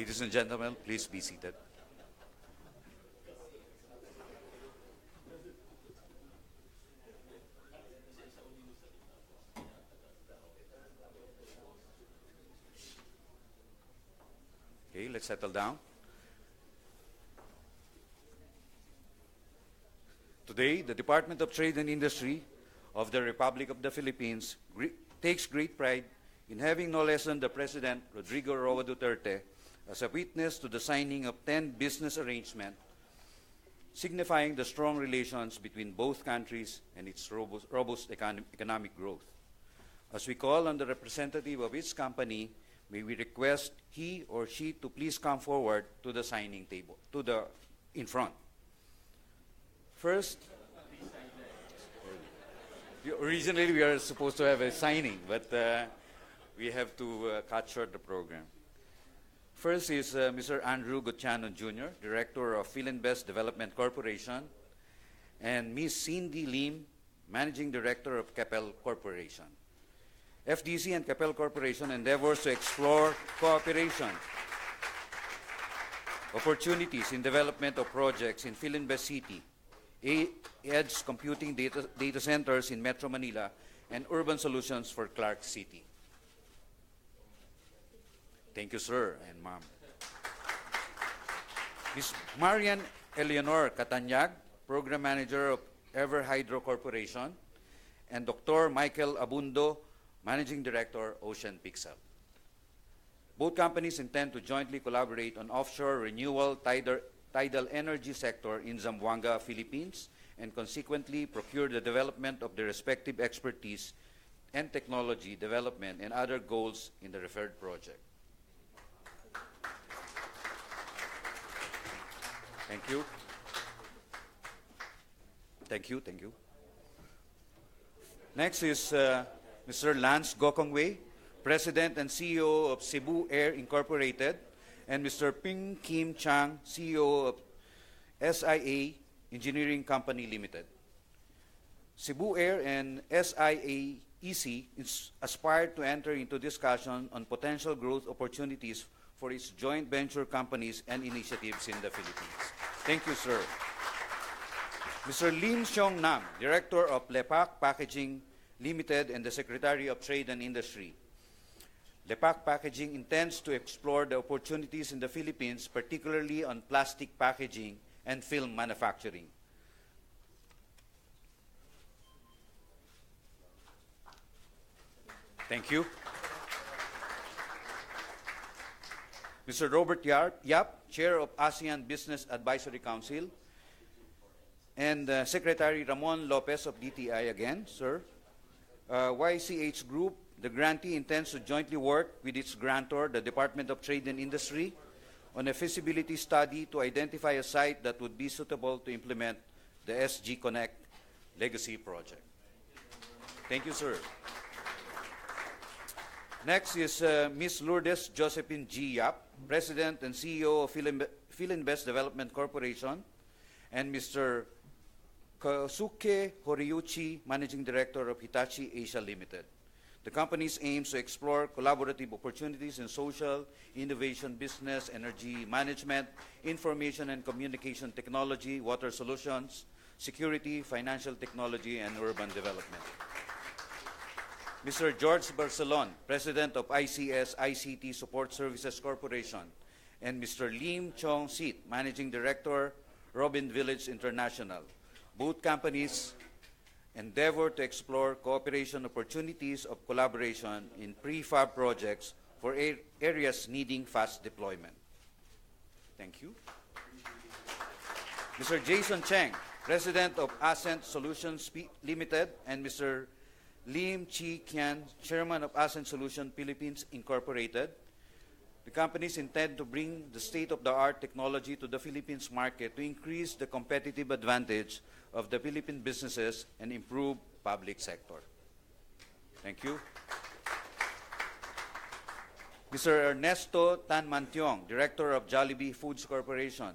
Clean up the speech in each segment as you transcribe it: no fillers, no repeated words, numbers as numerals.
Ladies and gentlemen, please be seated. Okay, let's settle down. Today, the Department of Trade and Industry of the Republic of the Philippines takes great pride in having no less than the President, Rodrigo Roa Duterte, as a witness to the signing of 10 business arrangements, signifying the strong relations between both countries and its robust economic growth. As we call on the representative of each company, may we request he or she to please come forward to the signing table, in front. First, originally we are supposed to have a signing, but we have to cut short the program. First is Mr. Andrew Gutierrez Jr., Director of Philinvest Development Corporation, and Ms. Cindy Lim, Managing Director of Capel Corporation. FDC and Capel Corporation endeavors to explore cooperation opportunities in development of projects in Philinvest City, edge computing data centers in Metro Manila, and urban solutions for Clark City. Thank you, sir and ma'am. Ms. Marian Eleanor Catanyag, Program Manager of Ever Hydro Corporation, and Dr. Michael Abundo, Managing Director, Ocean Pixel. Both companies intend to jointly collaborate on offshore renewable tidal energy sector in Zamboanga, Philippines, and consequently procure the development of their respective expertise and technology development and other goals in the referred project. Thank you. Thank you, thank you. Next is Mr. Lance Gokongwei, President and CEO of Cebu Air Incorporated, and Mr. Ping Kim Chang, CEO of SIA Engineering Company Limited. Cebu Air and SIAEC aspire to enter into discussion on potential growth opportunities for its joint venture companies and initiatives in the Philippines. Thank you, sir. Mr. Lim Xiong Nam, Director of Lepak Packaging Limited and the Secretary of Trade and Industry. Lepak Packaging intends to explore the opportunities in the Philippines, particularly on plastic packaging and film manufacturing. Thank you. Mr. Robert Yap, Chair of ASEAN Business Advisory Council, and Secretary Ramon Lopez of DTI again, sir. YCH Group, the grantee intends to jointly work with its grantor, the Department of Trade and Industry, on a feasibility study to identify a site that would be suitable to implement the SG Connect Legacy Project. Thank you, sir. Next is Ms. Lourdes Josephine G. Yap, President and CEO of Philinvest Development Corporation, and Mr. Kosuke Horiuchi, Managing Director of Hitachi Asia Limited. The company's aims to explore collaborative opportunities in social, innovation, business, energy management, information and communication technology, water solutions, security, financial technology, and urban development. Mr. George Barcelon, President of ICS ICT Support Services Corporation, and Mr. Lim Chong Sit, Managing Director, Robin Village International. Both companies endeavor to explore cooperation opportunities of collaboration in prefab projects for areas needing fast deployment. Thank you. Mr. Jason Cheng, President of Ascent Solutions Limited, and Mr. Lim Chi Kian, Chairman of Ascent Solutions Philippines Incorporated. The companies intend to bring the state-of-the-art technology to the Philippines market to increase the competitive advantage of the Philippine businesses and improve public sector. Thank you. Mr. Ernesto Tanmantiong, Director of Jollibee Foods Corporation,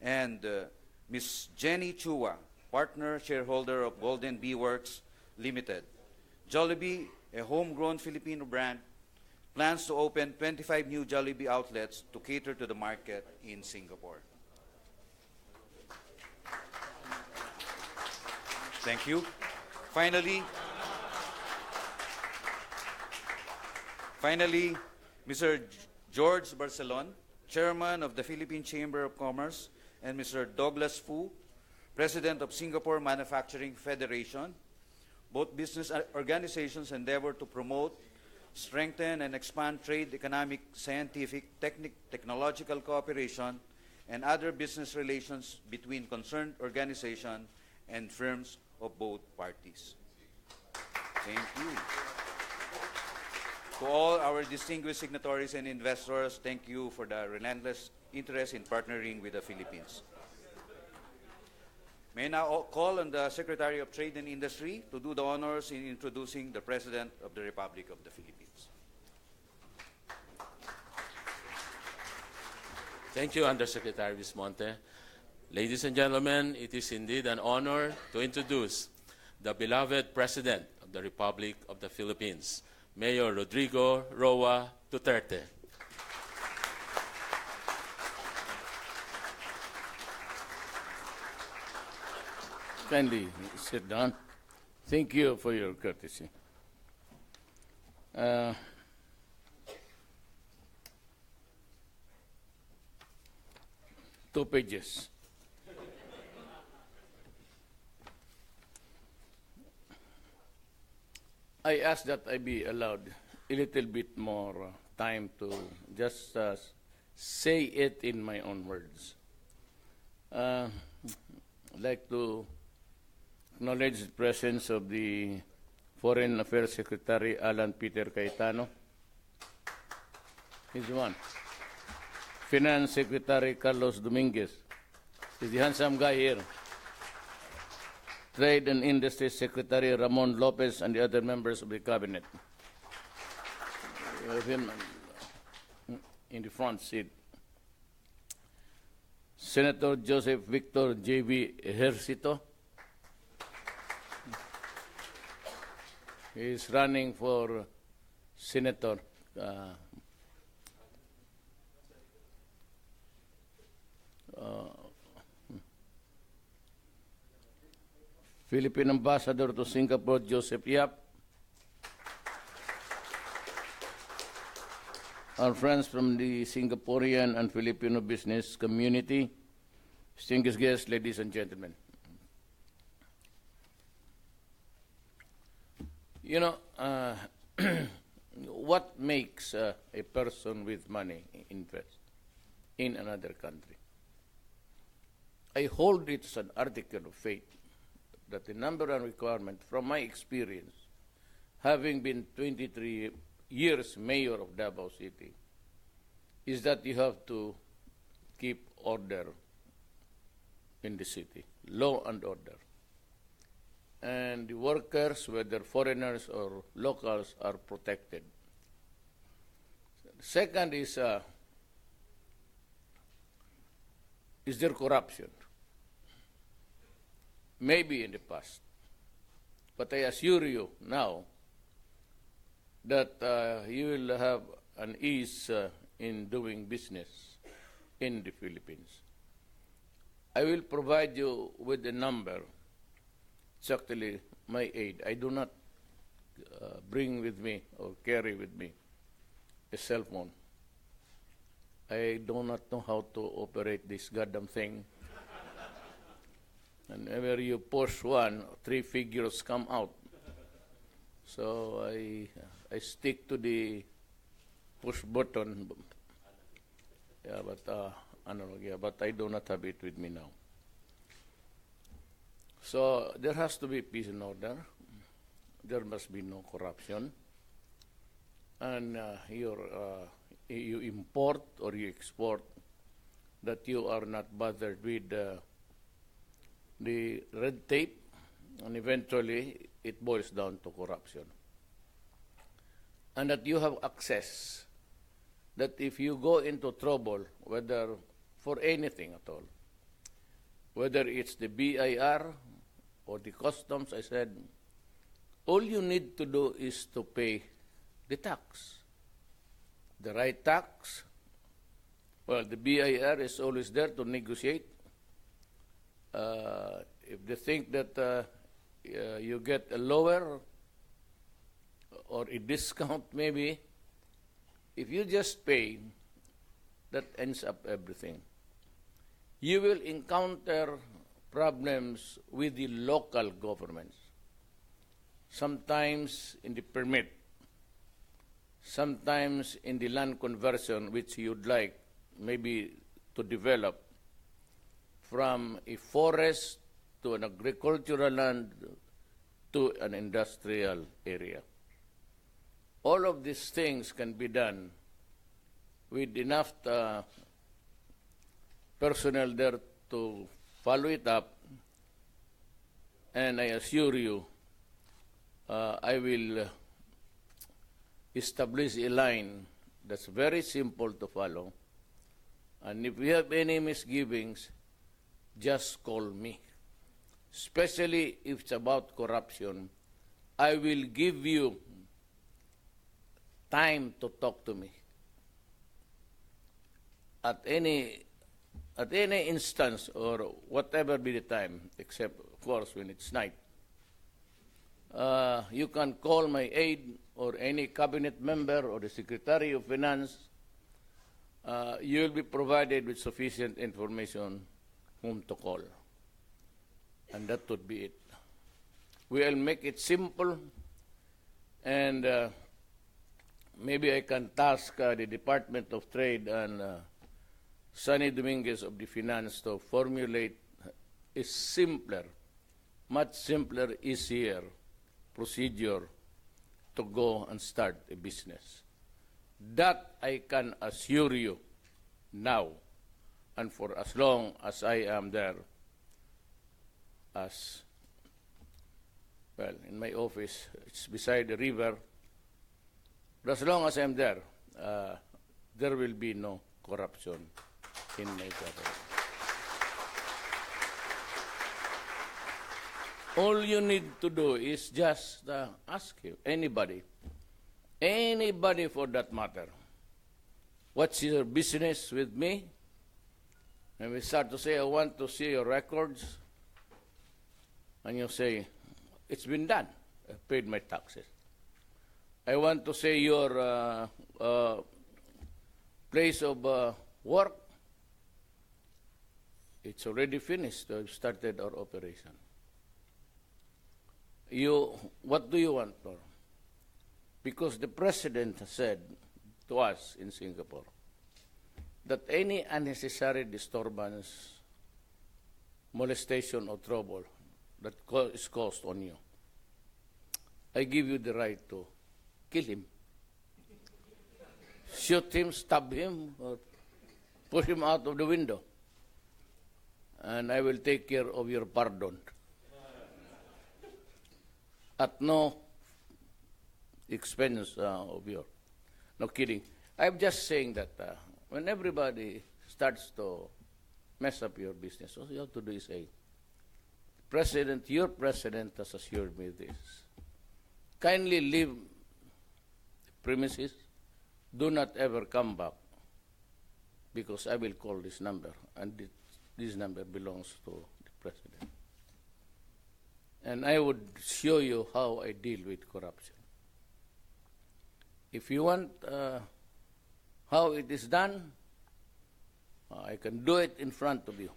and Ms. Jenny Chua, Partner Shareholder of Golden Bee Works Limited. Jollibee, a homegrown Filipino brand, plans to open 25 new Jollibee outlets to cater to the market in Singapore. Thank you. Finally, Mr. George Barcelon, Chairman of the Philippine Chamber of Commerce, and Mr. Douglas Fu, President of Singapore Manufacturing Federation. Both business organizations endeavor to promote, strengthen, and expand trade, economic, scientific, technological cooperation, and other business relations between concerned organizations and firms of both parties. Thank you. To all our distinguished signatories and investors, thank you for the relentless interest in partnering with the Philippines. May I now call on the Secretary of Trade and Industry to do the honors in introducing the President of the Republic of the Philippines. Thank you, Undersecretary Vismonte. Ladies and gentlemen, it is indeed an honor to introduce the beloved President of the Republic of the Philippines, Mayor Rodrigo Roa Duterte. Kindly sit down. Thank you for your courtesy. 2 pages. I ask that I be allowed a little bit more time to just say it in my own words. I'd like to acknowledge the presence of the Foreign Affairs Secretary Alan Peter Cayetano. He's one. Finance Secretary Carlos Dominguez. He's the handsome guy here. Trade and Industry Secretary Ramon Lopez and the other members of the cabinet. We have him in the front seat. Senator Joseph Victor J.V. Ejercito. He is running for senator. Philippine Ambassador to Singapore, Joseph Yap. Our friends from the Singaporean and Filipino business community, distinguished guests, ladies and gentlemen. You know, what makes a person with money invest in another country? I hold it as an article of faith that the number one requirement, from my experience, having been 23 years mayor of Davao City, is that you have to keep order in the city, law and order. And the workers, whether foreigners or locals, are protected. Second is there corruption? Maybe in the past. But I assure you now that you will have an ease in doing business in the Philippines. I will provide you with a number. It's actually my aid. I do not bring with me or carry with me a cell phone. I do not know how to operate this goddamn thing. And whenever you push one, 3 figures come out. So I stick to the push button. Yeah, but I do not have it with me now. So there has to be peace and order. There must be no corruption. And you import or you export, that you are not bothered with the red tape, and eventually it boils down to corruption. And that you have access, that if you go into trouble, whether for anything at all, whether it's the BIR or the customs, I said, all you need to do is to pay the tax. the right tax. Well, the BIR is always there to negotiate. If they think that you get a lower or a discount maybe, if you just pay, that ends up everything. You will encounter problems with the local governments, sometimes in the permit, sometimes in the land conversion which you'd like maybe to develop from a forest to an agricultural land to an industrial area. All of these things can be done with enough personnel there to follow it up, and I assure you, I will establish a line that's very simple to follow, and if you have any misgivings, just call me. Especially if it's about corruption, I will give you time to talk to me. At any instance or whatever be the time, except of course when it's night, you can call my aide or any cabinet member or the Secretary of Finance. You will be provided with sufficient information whom to call. And that would be it. We'll make it simple, and maybe I can task the Department of Trade and Sonny Dominguez of the Finance to formulate a simpler, much simpler, easier procedure to go and start a business. That I can assure you now, and for as long as I am there, as well, in my office, it's beside the river. But as long as I'm there, there will be no corruption in my government. All you need to do is just ask him, anybody for that matter, what's your business with me? And we start to say, I want to see your records. And you say, it's been done. I paid my taxes. I want to say your place of work. It's already finished. We've started our operation. What do you want for? Because the president said to us in Singapore that any unnecessary disturbance, molestation, or trouble that is caused on you, I give you the right to kill him, shoot him, stab him, or push him out of the window, and I will take care of your pardon at no expense of your. No kidding. I'm just saying that when everybody starts to mess up your business, all you have to do is say, President, your president has assured me this. Kindly leave the premises. Do not ever come back, because I will call this number, and this number belongs to the president. And I would show you how I deal with corruption. If you want how it is done, I can do it in front of you.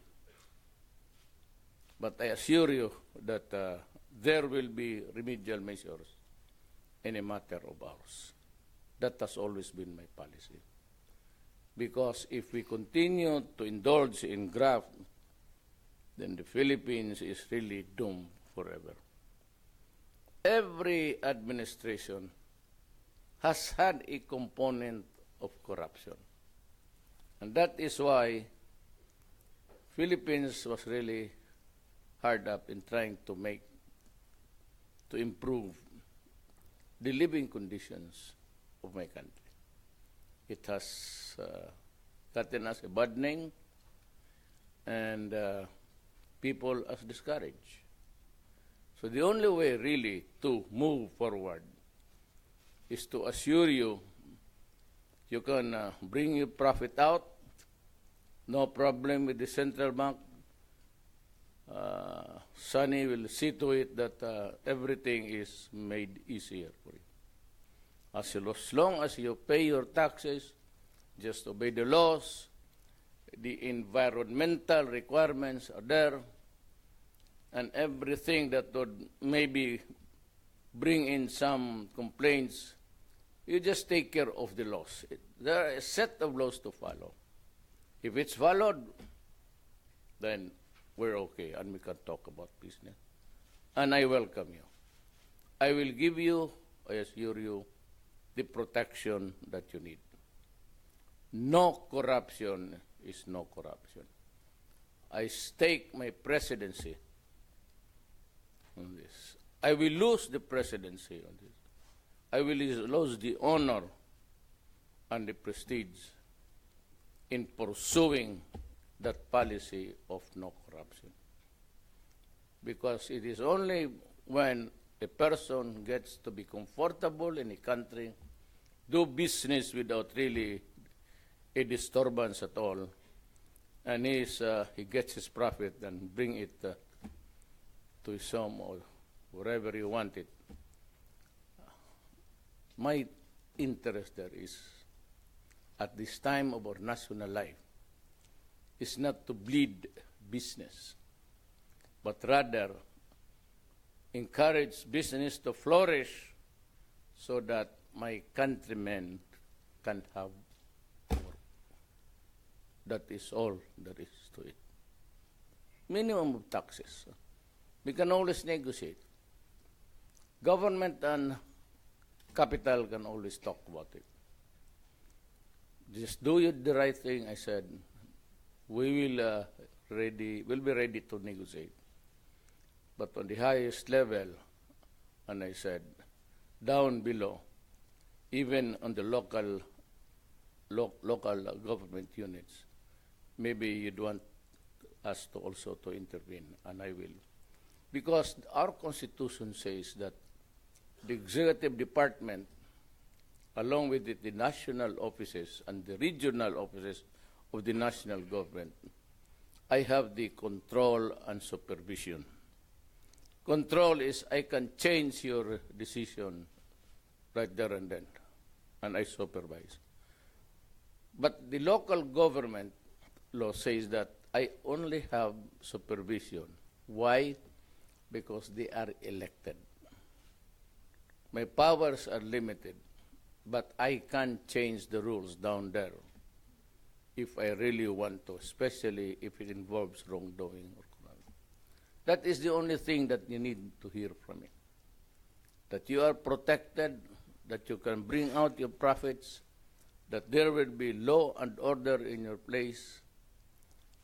But I assure you that there will be remedial measures in a matter of hours. That has always been my policy. Because if we continue to indulge in graft, then the Philippines is really doomed forever. Every administration has had a component of corruption. And that is why Philippines was really hard up in trying to improve the living conditions of my country. It has gotten us a bad name, and people are discouraged. So the only way really to move forward is to assure you You can bring your profit out. No problem with the central bank. Sunny will see to it that everything is made easier for you. As long as you pay your taxes, just obey the laws, the environmental requirements are there, and everything that would maybe bring in some complaints, you just take care of the laws. There are a set of laws to follow. If it's followed, then we're okay and we can talk about business. And I welcome you. I will give you, I assure you, the protection that you need. No corruption is no corruption. I stake my presidency on this. I will lose the presidency on this. I will lose the honor and the prestige in pursuing that policy of no corruption. Because it is only when a person gets to be comfortable in a country, do business without really a disturbance at all, and he gets his profit and bring it to his home or wherever you want it. My interest there is, at this time of our national life, is not to bleed business, but rather encourage business to flourish so that my countrymen can have work. That is all there is to it. Minimum of taxes. We can always negotiate. Government and capital can always talk about it. Just do the right thing, I said. We'll be ready to negotiate. But on the highest level, and I said, down below, even on the local government units, maybe you'd want us to also to intervene, and I will. Because our Constitution says that the executive department, along with the national offices and the regional offices of the national government, I have the control and supervision. Control is I can change your decision right there and then, and I supervise. But the local government law says that I only have supervision. Why? Because they are elected. My powers are limited, but I can change the rules down there if I really want to, especially if it involves wrongdoing or corruption. That is the only thing that you need to hear from me. That you are protected, that you can bring out your profits, that there will be law and order in your place,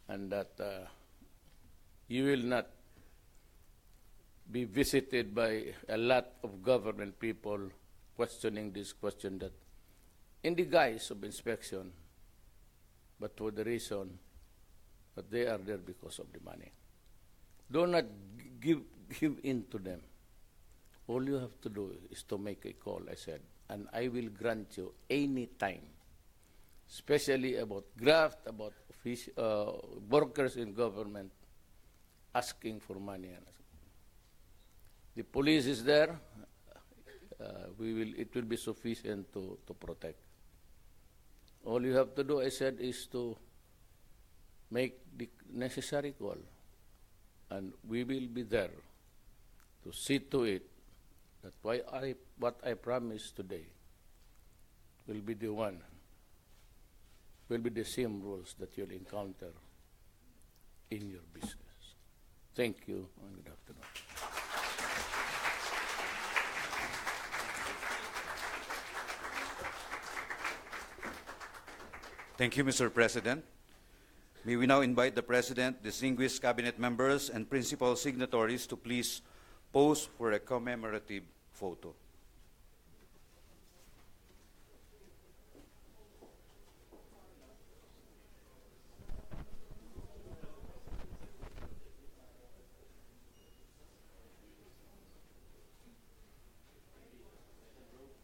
and that you will not be visited by a lot of government people questioning this question that in the guise of inspection, but for the reason that they are there because of the money. Do not give in to them. All you have to do is to make a call, I said, and I will grant you any time, especially about graft, about workers in government asking for money. The police is there. It will be sufficient to protect. All you have to do, I said, is to make the necessary call. And we will be there to see to it that what I promised today will be the one, will be the same rules that you'll encounter in your business. Thank you, and good afternoon. Thank you, Mr. President. May we now invite the President, distinguished cabinet members, and principal signatories to please pose for a commemorative photo.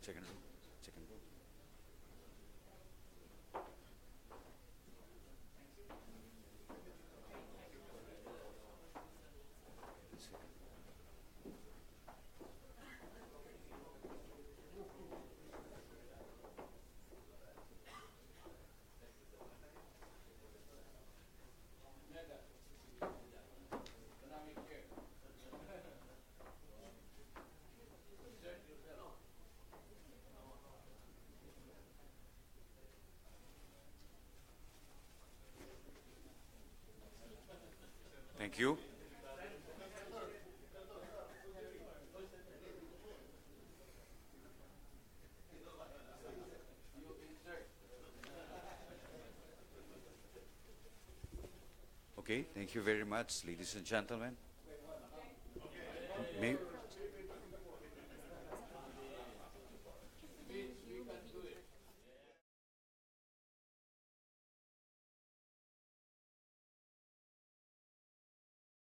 Second row. Second row. Thank you. Okay, thank you very much, ladies and gentlemen. May,